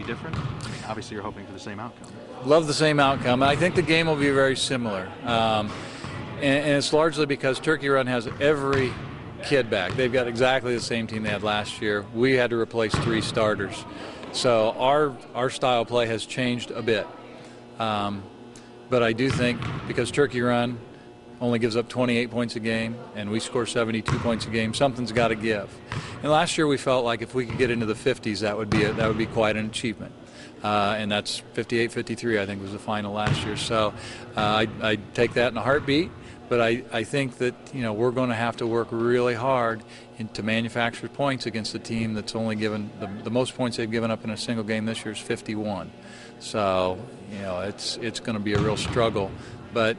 be different? I mean, obviously you're hoping for the same outcome. Love the same outcome. I think the game will be very similar. And it's largely because Turkey Run has every kid back. They've got exactly the same team they had last year. We had to replace 3 starters. So our style of play has changed a bit. But I do think because Turkey Run only gives up 28 points a game and we score 72 points a game, something's got to give. And last year we felt like if we could get into the 50s, that would be quite an achievement. And that's 58-53, I think, was the final last year. So I'd take that in a heartbeat. But I think that, we're going to have to work really hard to manufacture points against a team that's only given the most points they've given up in a single game this year is 51. So, it's going to be a real struggle. But,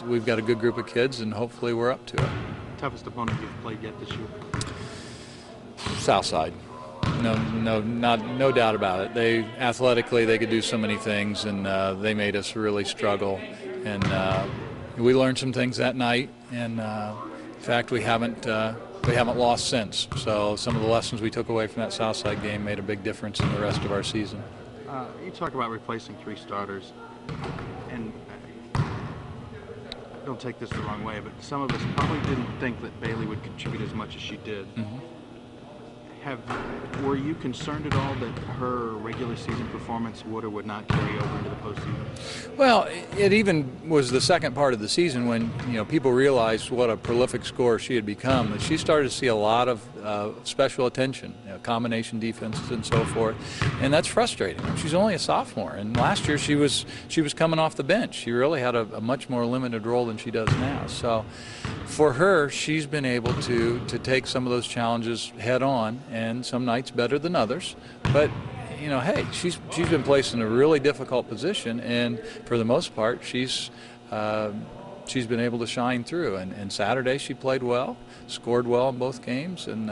we've got a good group of kids, and hopefully we're up to it. Toughest opponent you've played yet this year? Southside. No doubt about it. Athletically, they could do so many things, and they made us really struggle. And we learned some things that night, and in fact, we haven't lost since. So some of the lessons we took away from that Southside game made a big difference in the rest of our season. You talk about replacing 3 starters, and don't take this the wrong way, but some of us probably didn't think that Bailey would contribute as much as she did. Mm-hmm. Were you concerned at all that her regular season performance would or would not carry over into the postseason? Well, it even was the second part of the season when people realized what a prolific scorer she had become. That she started to see a lot of special attention, combination defenses and so forth, and that's frustrating. She's only a sophomore, and last year she was coming off the bench. She really had a much more limited role than she does now. So, for her, she's been able to take some of those challenges head on, and some nights better than others. But hey, she's been placed in a really difficult position, and for the most part, she's been able to shine through. And Saturday she played well, scored well in both games, and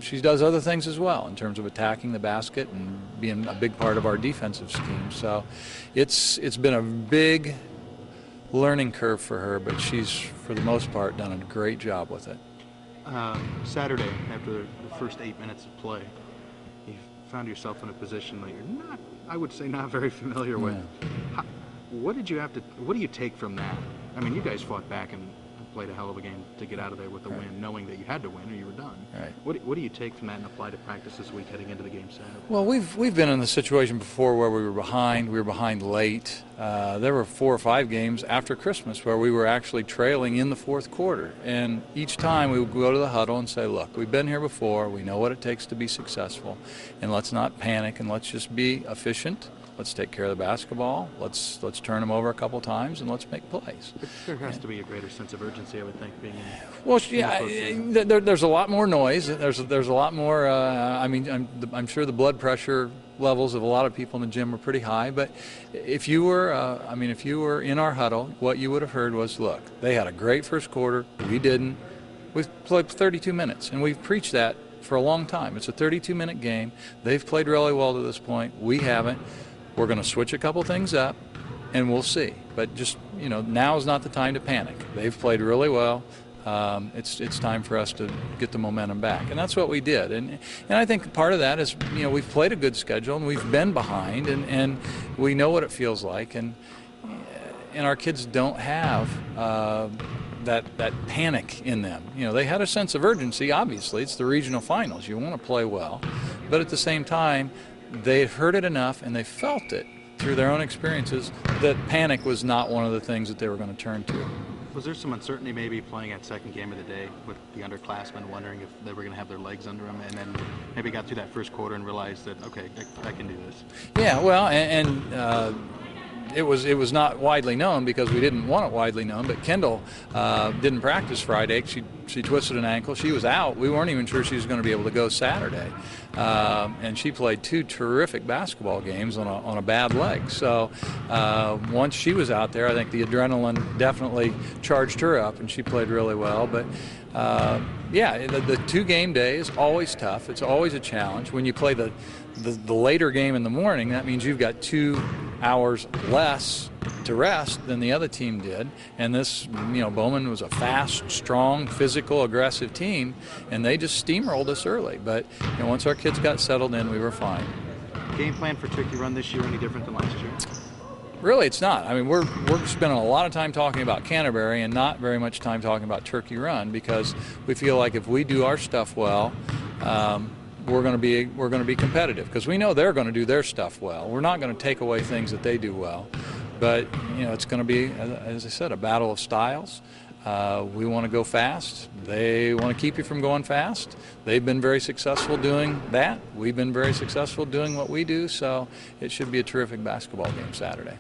she does other things as well in terms of attacking the basket and being a big part of our defensive scheme. So it's been a big learning curve for her, but she's, for the most part, done a great job with it. Saturday, after the first 8 minutes of play, you found yourself in a position that you're not very familiar with. What do you take from that? I mean, you guys fought back and played a hell of a game to get out of there with the win, knowing that you had to win or you were done. Right. What do you take from that and apply to practice this week heading into the game Saturday? Well, we've been in the situation before where we were behind late. There were 4 or 5 games after Christmas where we were actually trailing in the fourth quarter, and each time we would go to the huddle and say, look, we've been here before, we know what it takes to be successful, and let's not panic, and let's just be efficient. Let's take care of the basketball. Let's turn them over a couple times, and let's make plays. But there has to be a greater sense of urgency, I would think, being in. Well, yeah, there's a lot more noise. There's a lot more. I'm sure the blood pressure levels of a lot of people in the gym were pretty high. But if you were in our huddle, what you would have heard was, look, they had a great first quarter. We didn't. We played 32 minutes, and we've preached that for a long time. It's a 32-minute game. They've played really well to this point. We haven't. We're going to switch a couple things up, and we'll see. But just, now is not the time to panic. They've played really well. It's time for us to get the momentum back, and that's what we did. And I think part of that is, we've played a good schedule, and we've been behind, and we know what it feels like, and our kids don't have that panic in them. They had a sense of urgency. Obviously, it's the regional finals. You want to play well, but at the same time, they heard it enough and they felt it through their own experiences that panic was not one of the things that they were going to turn to. Was there some uncertainty maybe playing that second game of the day with the underclassmen, wondering if they were going to have their legs under them, and then maybe got through that first quarter and realized that, okay, I can do this? Yeah, well, and it was not widely known because we didn't want it widely known, but Kendall didn't practice Friday. She twisted an ankle. She was out. We weren't even sure she was going to be able to go Saturday. And she played 2 terrific basketball games on a bad leg. So once she was out there, I think the adrenaline definitely charged her up, and she played really well. But the 2 game day is always tough. It's always a challenge. When you play the later game in the morning, that means you've got 2 hours less to rest than the other team did. And this, Bowman was a fast, strong, physical, aggressive team, and they just steamrolled us early. But once our kids got settled in, we were fine. Game plan for Turkey Run this year any different than last year? Really, it's not. I mean, we're spending a lot of time talking about Canterbury and not very much time talking about Turkey Run, because we feel like if we do our stuff well, we're going to be competitive, because we know they're going to do their stuff well. We're not going to take away things that they do well, but it's going to be, as I said, a battle of styles. We want to go fast. They want to keep you from going fast. They've been very successful doing that. We've been very successful doing what we do, so it should be a terrific basketball game Saturday.